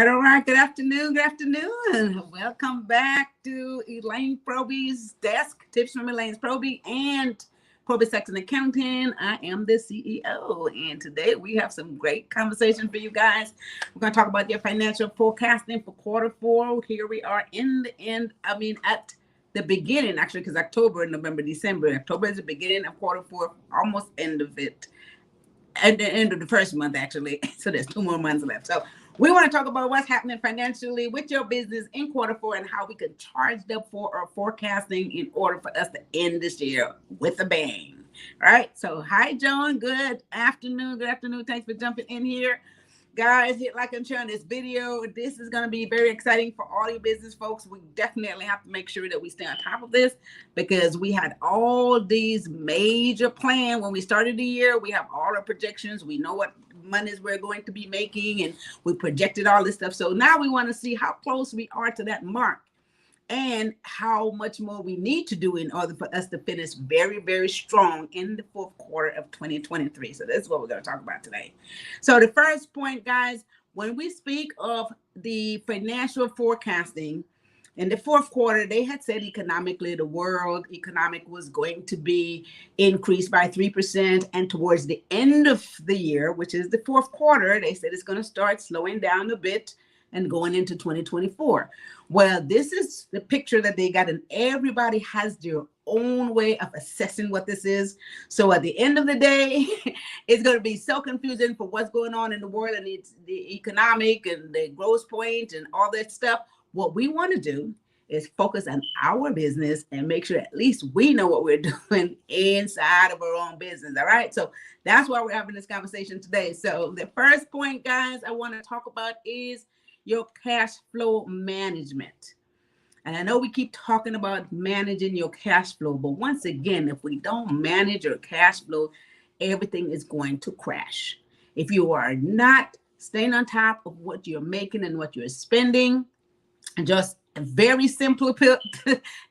All right. Good afternoon. Good afternoon. Welcome back to Elaine Proby's desk. Tips from Elaine Proby and Proby's Tax and Accounting. I am the CEO, and today we have some great conversation for you guys. We're going to talk about your financial forecasting for Q4. Here we are in the end. At the beginning, actually, because October, November, December. October is the beginning of Q4, almost end of it. At the end of the first month, actually. So there's 2 more months left. So we want to talk about what's happening financially with your business in Q4 and how we could charge up for our forecasting in order for us to end this year with a bang. All right. So hi, Joan. Good afternoon. Good afternoon. Thanks for jumping in here. Guys, hit like and share on this video. This is going to be very exciting for all you business folks. We definitely have to make sure that we stay on top of this because we had all these major plans when we started the year. We have all our projections. We know what monies we're going to be making, and we projected all this stuff. So now we want to see how close we are to that mark and how much more we need to do in order for us to finish very, very strong in the Q4 of 2023. So that's what we're going to talk about today. So the first point, guys, when we speak of the financial forecasting, in the Q4, they had said economically the world economic was going to be increased by 3%. And towards the end of the year, which is the Q4, they said it's going to start slowing down a bit and going into 2024. Well, this is the picture that they got, and everybody has their own way of assessing what this is. So at the end of the day, it's going to be so confusing for what's going on in the world, and it's the economic and the growth point and all that stuff. What we want to do is focus on our business and make sure at least we know what we're doing inside of our own business. All right. So that's why we're having this conversation today. So the first point, guys, I want to talk about is your cash flow management. And I know we keep talking about managing your cash flow, but once again, if we don't manage your cash flow, everything is going to crash. If you are not staying on top of what you're making and what you're spending, just a very simple pill,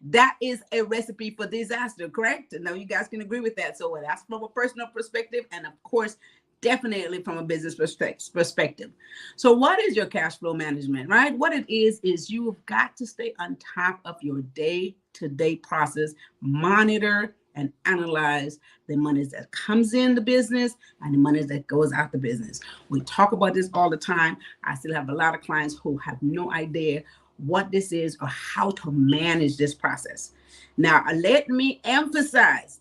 that is a recipe for disaster, correct? And now you guys can agree with that. So that's from a personal perspective, and of course, definitely from a business perspective. So what is your cash flow management, right? What it is you've got to stay on top of your day-to-day process, monitor and analyze the monies that comes in the business and the monies that goes out the business. We talk about this all the time. I still have a lot of clients who have no idea what this is or how to manage this process. Now, let me emphasize,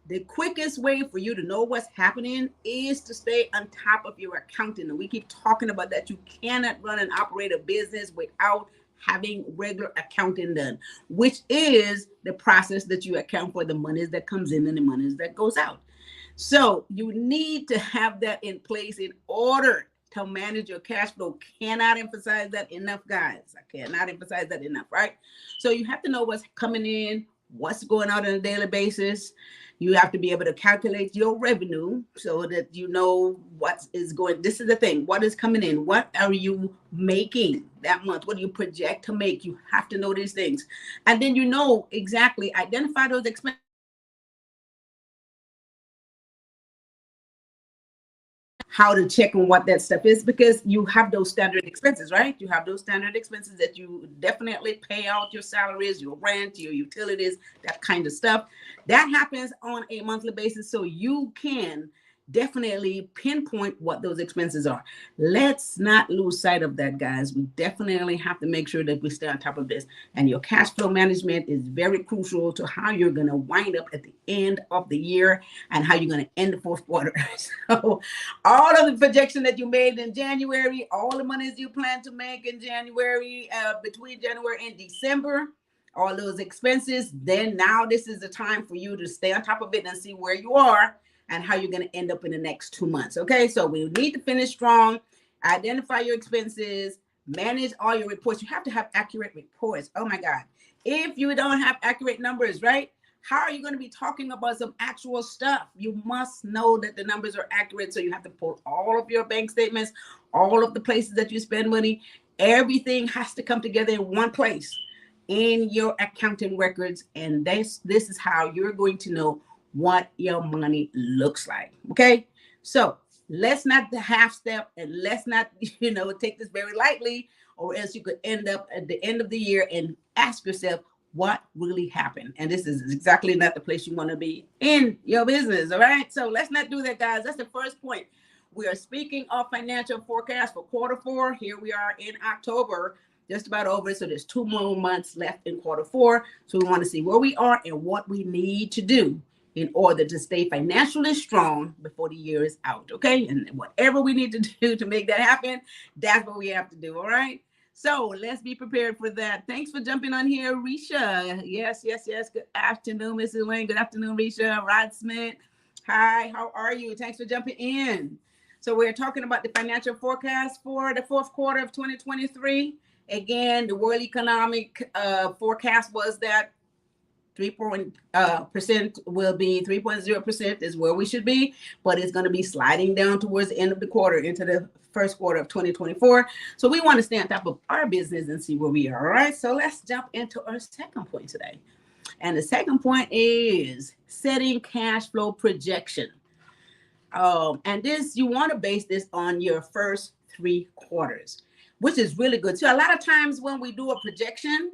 the quickest way for you to know what's happening is to stay on top of your accounting. And we keep talking about that. You cannot run and operate a business without having regular accounting done, which is the process that you account for the monies that comes in and the monies that goes out. So you need to have that in place in order to manage your cash flow. Cannot emphasize that enough, guys. I cannot emphasize that enough, right? So you have to know what's coming in, what's going out on a daily basis. You have to be able to calculate your revenue so that you know what is going. This is the thing. What is coming in? What are you making that month? What do you project to make? You have to know these things. And then you know exactly, identify those expenses. How to check on what that stuff is, because you have those standard expenses, right? You have those standard expenses that you definitely pay out, your salaries, your rent, your utilities, that kind of stuff. That happens on a monthly basis, so you can definitely pinpoint what those expenses are. Let's not lose sight of that, guys. We definitely have to make sure that we stay on top of this. And your cash flow management is very crucial to how you're going to wind up at the end of the year and how you're going to end the Q4. So all of the projection that you made in January, all the monies you plan to make in January, between January and December, all those expenses, then now this is the time for you to stay on top of it and see where you are and how you're going to end up in the next 2 months. Okay, so we need to finish strong, identify your expenses, manage all your reports. You have to have accurate reports. Oh my God. If you don't have accurate numbers, right? How are you going to be talking about some actual stuff? You must know that the numbers are accurate. So you have to pull all of your bank statements, all of the places that you spend money. Everything has to come together in one place in your accounting records. And this is how you're going to know what your money looks like. Okay, so let's not half step, and let's not, take this very lightly, or else you could end up at the end of the year and ask yourself, what really happened? And this is exactly not the place you want to be in your business. All right. So let's not do that, guys. That's the first point. We are speaking of financial forecast for quarter 4. Here we are in October, just about over. So there's 2 more months left in quarter 4. So we want to see where we are and what we need to do in order to stay financially strong before the year is out. Okay. And whatever we need to do to make that happen, that's what we have to do. All right. So let's be prepared for that. Thanks for jumping on here, Risha. Yes. Good afternoon, Miss Elaine. Good afternoon, Risha. Rod Smith. Hi, how are you? Thanks for jumping in. So we're talking about the financial forecast for the fourth quarter of 2023. Again, the world economic forecast was that 3% will be 3.0% is where we should be, but it's going to be sliding down towards the end of the quarter into the first quarter of 2024. So we want to stay on top of our business and see where we are. All right. So let's jump into our second point today. And the second point is setting cash flow projection. And this, you want to base this on your first 3 quarters, which is really good. So a lot of times when we do a projection,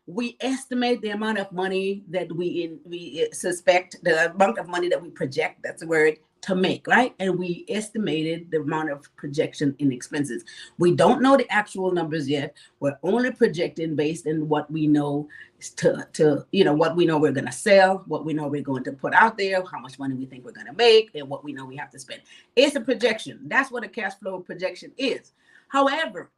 we estimate the amount of money that we suspect, the amount of money that we project, that's the word, to make, right? And we estimated the amount of projection in expenses. We don't know the actual numbers yet. We're only projecting based on what we know what we know we're going to sell, what we know we're going to put out there, how much money we think we're going to make, and what we know we have to spend. It's a projection. That's what a cash flow projection is. However,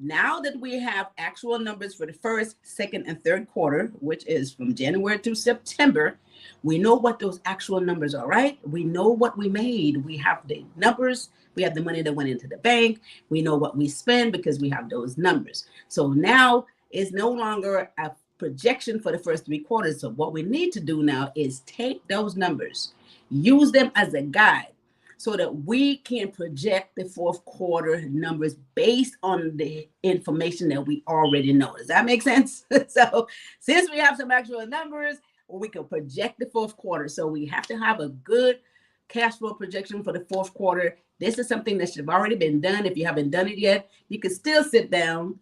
now that we have actual numbers for the first, second, and third quarter, which is from January to September, we know what those actual numbers are, right? We know what we made. We have the numbers. We have the money that went into the bank. We know what we spend because we have those numbers. So now it's no longer a projection for the first 3 quarters. So what we need to do now is take those numbers, use them as a guide, so that we can project the fourth quarter numbers based on the information that we already know. Does that make sense? So since we have some actual numbers, we can project the fourth quarter. So we have to have a good cash flow projection for the fourth quarter. This is something that should have already been done. If you haven't done it yet, you can still sit down,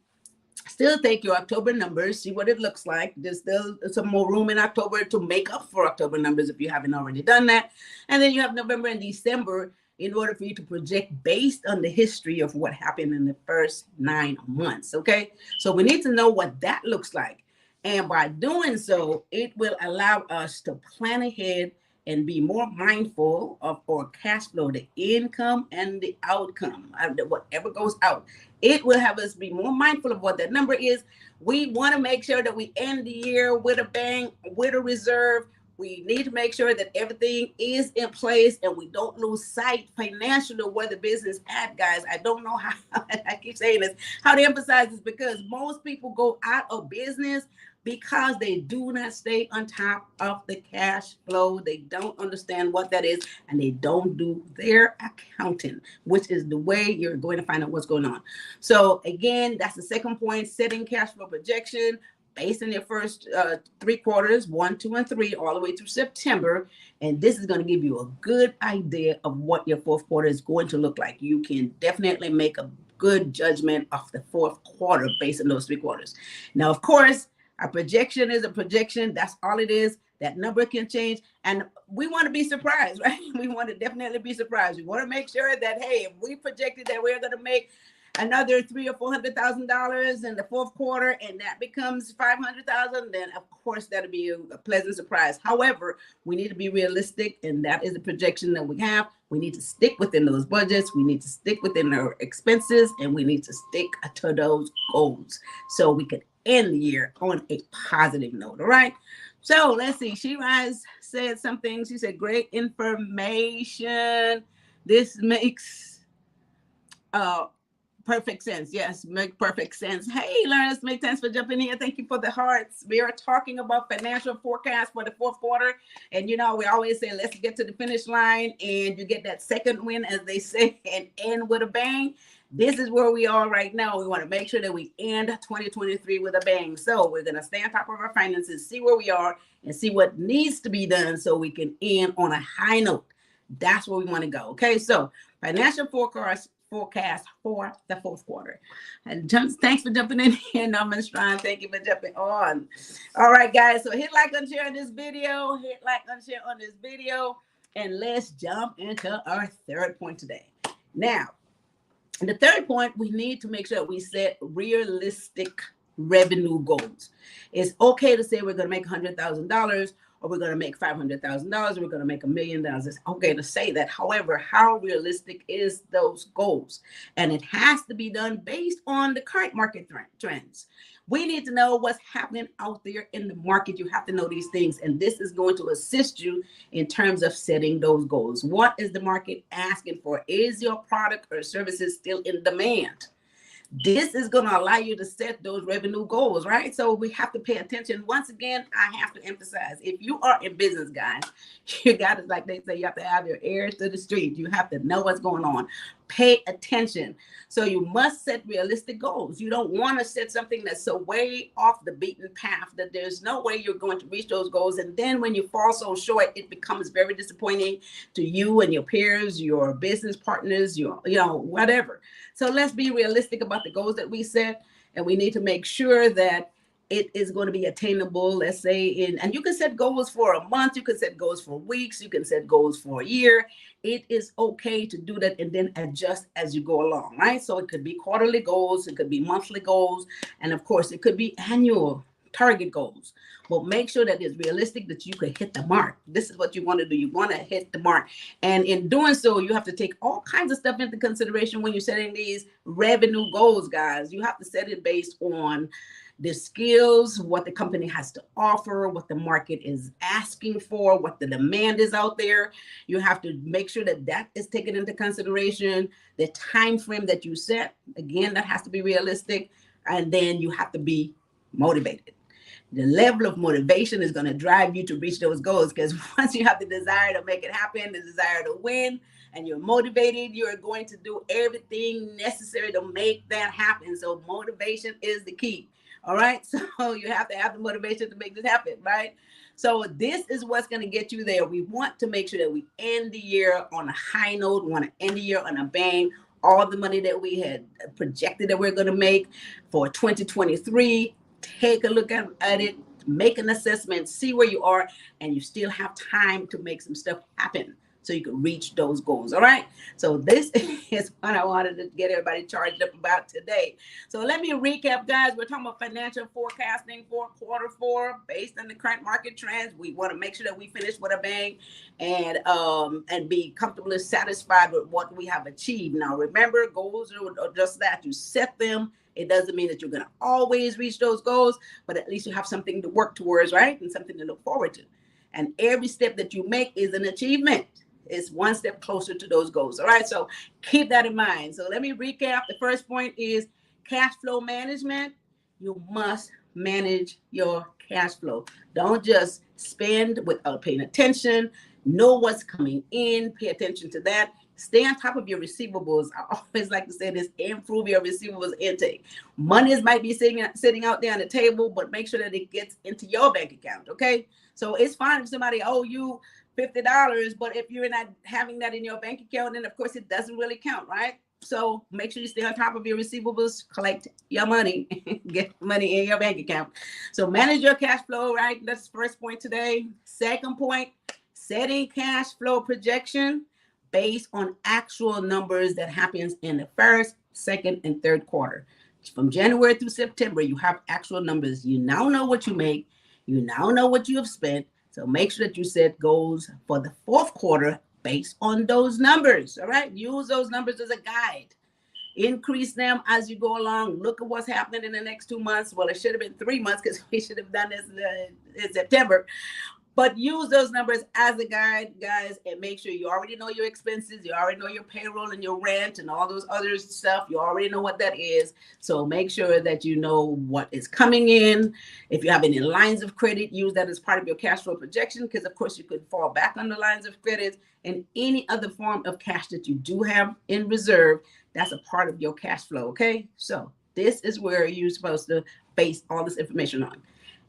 still take your October numbers, see what it looks like. There's still some more room in October to make up for October numbers if you haven't already done that. And then you have November and December in order for you to project based on the history of what happened in the first 9 months. Okay, so we need to know what that looks like. And by doing so, it will allow us to plan ahead and be more mindful of our cash flow, the income and the outcome, whatever goes out. It will have us be more mindful of what that number is. We want to make sure that we end the year with a bang, with a reserve. We need to make sure that everything is in place and we don't lose sight financially of where the business at, guys. I don't know how, I keep saying this, how to emphasize this, because most people go out of business because they do not stay on top of the cash flow. They don't understand what that is, and they don't do their accounting, which is the way you're going to find out what's going on. So again, that's the second point, setting cash flow projection based on your first 3 quarters, 1, 2, and 3, all the way through September. And this is going to give you a good idea of what your fourth quarter is going to look like. You can definitely make a good judgment of the fourth quarter based on those 3 quarters. Now, of course, a projection is a projection. That's all it is. That number can change. And we want to be surprised, right? We want to definitely be surprised. We want to make sure that, hey, if we projected that we're going to make another $300,000 or $400,000 in the fourth quarter, and that becomes $500,000, then of course that'll be a pleasant surprise. However, we need to be realistic, and that is the projection that we have. We need to stick within those budgets. We need to stick within our expenses, and we need to stick to those goals so we could end the year on a positive note. All right. So let's see. Shiraz said something. She said, great information. This makes perfect sense. Yes, make perfect sense. Hey, learners, make sense for jumping in. Thank you for the hearts. We are talking about financial forecast for the fourth quarter. And, we always say, let's get to the finish line and you get that second win, as they say, and end with a bang. This is where we are right now. We want to make sure that we end 2023 with a bang. So we're going to stay on top of our finances, see where we are, and see what needs to be done so we can end on a high note. That's where we want to go. Okay, so financial forecast for the fourth quarter. And thanks for jumping in here, Norman Strong. Thank you for jumping on. All right, guys. So hit like and share on this video. Hit like and share on this video. And let's jump into our third point today. Now, the third point, we need to make sure we set realistic revenue goals. It's okay to say we're going to make $100,000 or we're going to make $500,000 or we're going to make $1 million. It's okay to say that. However, how realistic is those goals? And it has to be done based on the current market trends. We need to know what's happening out there in the market. You have to know these things, and this is going to assist you in terms of setting those goals. What is the market asking for? Is your product or services still in demand? This is going to allow you to set those revenue goals, right? So we have to pay attention. Once again, I have to emphasize, if you are in business, guys, you got to, like they say, you have to have your ears to the street. You have to know what's going on. Pay attention. So you must set realistic goals. You don't want to set something that's so way off the beaten path that there's no way you're going to reach those goals. And then when you fall so short, it becomes very disappointing to you and your peers, your business partners, your, whatever. So let's be realistic about the goals that we set, and we need to make sure that it is going to be attainable. Let's say and you can set goals for a month, you can set goals for weeks, you can set goals for a year. It is okay to do that and then adjust as you go along, right? So it could be quarterly goals, it could be monthly goals, and of course it could be annual target goals. But make sure that it's realistic, that you could hit the mark. This is what you want to do. You want to hit the mark. And in doing so, you have to take all kinds of stuff into consideration when you're setting these revenue goals, guys. You have to set it based on the skills, what the company has to offer, what the market is asking for, what the demand is out there. You have to make sure that that is taken into consideration. The time frame that you set, again, that has to be realistic. And then you have to be motivated. The level of motivation is going to drive you to reach those goals, because once you have the desire to make it happen, the desire to win, and you're motivated, you're going to do everything necessary to make that happen. So motivation is the key. All right. So you have to have the motivation to make this happen, right? So this is what's going to get you there. We want to make sure that we end the year on a high note. We want to end the year on a bang. All the money that we had projected that we're going to make for 2023, take a look at it, make an assessment, see where you are, and you still have time to make some stuff happen so you can reach those goals. All right. So this is what I wanted to get everybody charged up about today. So let me recap, guys. We're talking about financial forecasting for quarter four based on the current market trends. We want to make sure that we finish with a bang and be comfortably satisfied with what we have achieved. Now, remember, goals are just that. You set them. It doesn't mean that you're going to always reach those goals, but at least you have something to work towards, right? And something to look forward to. And every step that you make is an achievement. It's one step closer to those goals. All right. So keep that in mind. So let me recap. The first point is cash flow management. You must manage your cash flow. Don't just spend without paying attention. Know what's coming in. Pay attention to that. Stay on top of your receivables. I always like to say this: improve your receivables intake. Monies might be sitting out there on the table, but make sure that it gets into your bank account. Okay. So it's fine if somebody owe you $50, but if you're not having that in your bank account, then of course it doesn't really count, right? So make sure you stay on top of your receivables, collect your money, get money in your bank account. So manage your cash flow, right? That's the first point today. Second point, setting cash flow projection based on actual numbers that happens in the first, second, and third quarter. From January through September, you have actual numbers. You now know what you make. You now know what you have spent. So make sure that you set goals for the fourth quarter based on those numbers. All right. Use those numbers as a guide. Increase them as you go along. Look at what's happening in the next 2 months. Well, it should have been 3 months because we should have done this in September. But use those numbers as a guide, guys, and make sure you already know your expenses. You already know your payroll and your rent and all those other stuff. You already know what that is. So make sure that you know what is coming in. If you have any lines of credit, use that as part of your cash flow projection, because, of course, you could fall back on the lines of credit, and any other form of cash that you do have in reserve, that's a part of your cash flow, okay? So this is where you're supposed to base all this information on.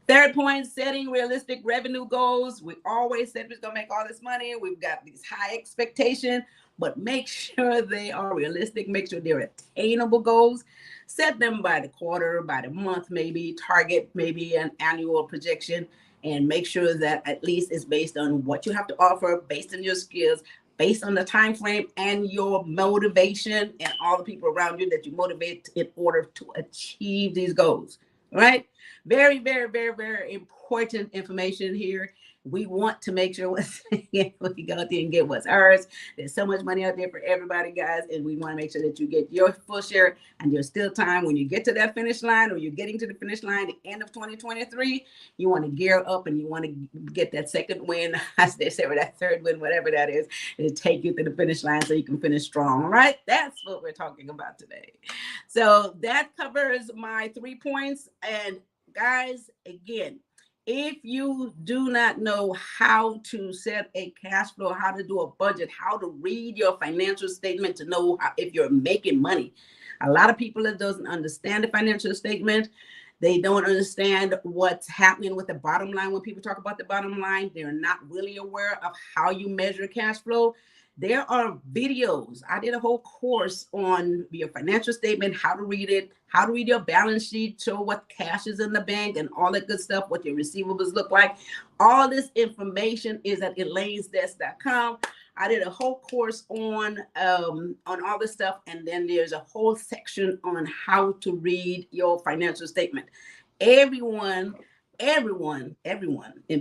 Third point, setting realistic revenue goals. We always said we're going to make all this money. We've got these high expectations, but make sure they are realistic. Make sure they're attainable goals. Set them by the quarter, by the month, maybe target, maybe an annual projection, and make sure that at least it's based on what you have to offer, based on your skills, based on the time frame and your motivation and all the people around you that you motivate in order to achieve these goals. Right? Very, very, very, very important information here. We want to make sure we go out there and get what's ours. There's so much money out there for everybody, guys, and we want to make sure that you get your full share, and there's still time when you get to that finish line, or you're getting to the finish line at the end of 2023. You want to gear up and you want to get that second win, as they say, or that third win, whatever that is, and take you to the finish line so you can finish strong. All right, that's what we're talking about today. So that covers my 3 points. And guys, again, if you do not know how to set a cash flow, how to do a budget, how to read your financial statement to know if you're making money. A lot of people that doesn't understand the financial statement. They don't understand what's happening with the bottom line. When people talk about the bottom line, they're not really aware of how you measure cash flow. There are videos. I did a whole course on your financial statement, how to read it, how to read your balance sheet, show what cash is in the bank and all that good stuff, what your receivables look like. All this information is at elainesdesk.com. I did a whole course on all this stuff, and then there's a whole section on how to read your financial statement. Everyone in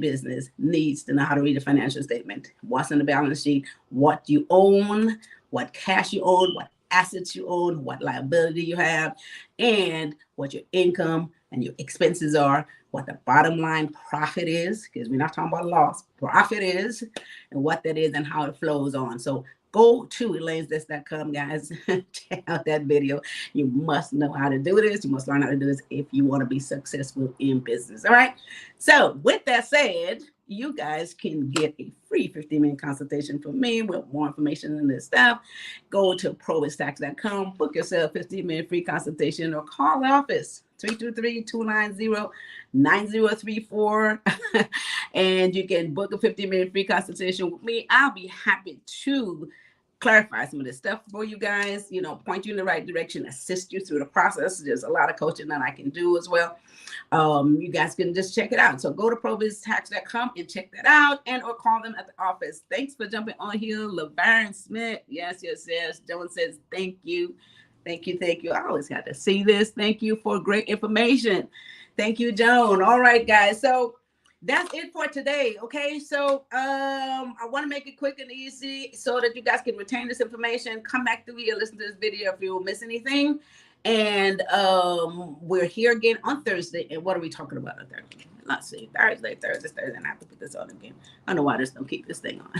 business needs to know how to read a financial statement. What's in the balance sheet, what you own, what cash you own, what assets you own, what liability you have, and what your income and your expenses are, what the bottom line profit is, because we're not talking about loss, profit is, and what that is and how it flows on. So go to elainesdesk.com, guys. Check out that video. You must know how to do this. You must learn how to do this if you want to be successful in business. All right. So with that said, you guys can get a free 15-minute consultation from me with more information on this stuff. Go to PROBY'S.com, book yourself a 15-minute free consultation, or call the office 323-290-9034. And you can book a 15-minute free consultation with me. I'll be happy to clarify some of this stuff for you guys, point you in the right direction, assist you through the process. There's a lot of coaching that I can do as well. You guys can just check it out. So go to PROBY'S.com and check that out, and or call them at the office. Thanks for jumping on here, Laverne Smith. Yes. Joan says thank you. Thank you. I always got to see this. Thank you for great information. Thank you, Joan. All right, guys. So that's it for today. Okay. So I want to make it quick and easy so that you guys can retain this information. Come back to me and listen to this video if you miss anything. And we're here again on Thursday. And what are we talking about on Thursday? Let's see. Thursday. And I have to put this on again. I don't know why this don't keep this thing on.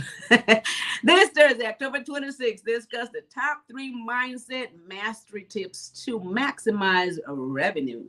This Thursday, October 26th, discuss the top 3 mindset mastery tips to maximize revenue.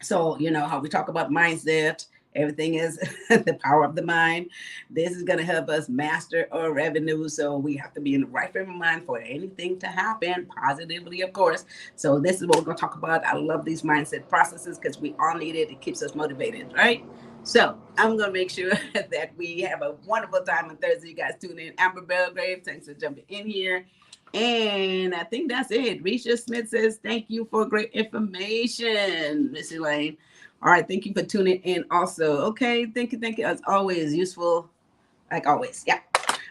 So, how we talk about mindset, everything is the power of the mind. This is going to help us master our revenue. So we have to be in the right frame of mind for anything to happen positively, of course. So this is what we're going to talk about. I love these mindset processes because we all need it. It keeps us motivated, right? So I'm going to make sure that we have a wonderful time on Thursday. You guys tune in. Amber Belgrave, thanks for jumping in here. And I think that's it. Risha Smith says, thank you for great information, Miss Elaine. All right, thank you for tuning in also. Okay, thank you. As always, useful, like always. Yeah.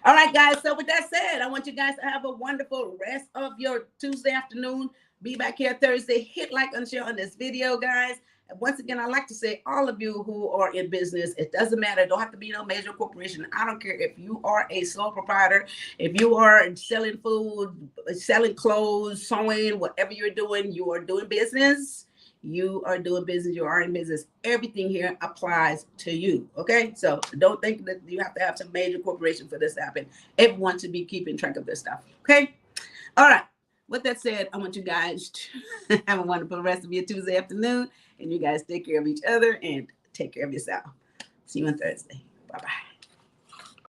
All right, guys. So with that said, I want you guys to have a wonderful rest of your Tuesday afternoon. Be back here Thursday. Hit like and share on this video, guys. And once again, I'd like to say all of you who are in business, it doesn't matter. It don't have to be no major corporation. I don't care if you are a sole proprietor, if you are selling food, selling clothes, sewing, whatever you're doing, you are doing business. You are doing business. You are in business. Everything here applies to you. Okay. So don't think that you have to have some major corporation for this to happen. Everyone should be keeping track of this stuff. Okay. All right. With that said, I want you guys to have a wonderful rest of your Tuesday afternoon. And you guys take care of each other and take care of yourself. See you on Thursday. Bye-bye.